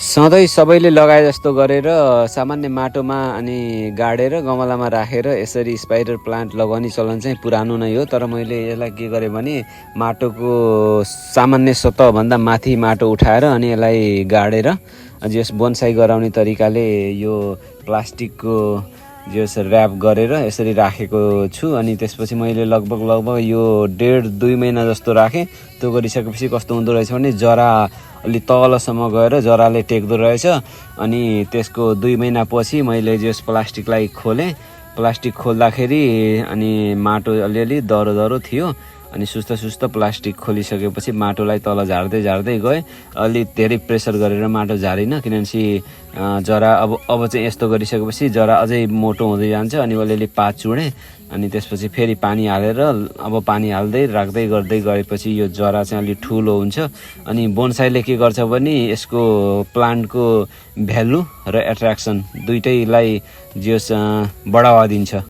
सधैँ सबैले लगाए जस्तो गरेर सामान्य माटोमा अनि गाडेर गमलामा राखेर यसरी स्पाइडर प्लान्ट लगाउने चलन चाहिँ पुरानो नै हो। तर मैले यसलाई के गरेँ भने माटोको सामान्य सतहभन्दा माथि माटो उठाएर अनि यसलाई गाडेर जस बोनसाई गराउने तरिकाले यो प्लास्टिकको जस ऱ्याप गरेर यसरी राखेको छु। अनि त्यसपछि मैले लगभग यो 1.5-2 महिना जस्तो राखेँ। त्यो गरिसकेपछि कस्तो हुँदो रहेछ भने जरा अलि तलसम्म गएर जराले टेक्दो रहेछ। अनि त्यसको 2 महिनापछि मैले जस प्लास्टिकलाई खोलेँ। प्लास्टिक खोल्दाखेरि अनि माटो अलिअलि दरो थियो। अनि सुस्त प्लास्टिक खोलिसकेपछि माटोलाई तल झार्दै गएँ। अलि धेरै प्रेसर गरेर माटो झारिनँ किनभने जरा अब चाहिँ यस्तो गरिसकेपछि जरा अझै मोटो हुँदै जान्छ। अनि अलिअलि पात चुडेँ। अनि त्यसपछि फेरि पानी हालेर अब पानी हाल्दै राख्दै गर्दै गएपछि यो जरा चाहिँ अलि ठुलो हुन्छ। अनि बोनसाईले के गर्छ भने यसको प्लान्टको भ्यालु र एट्र्याक्सन दुइटैलाई जस बढावा दिन्छ।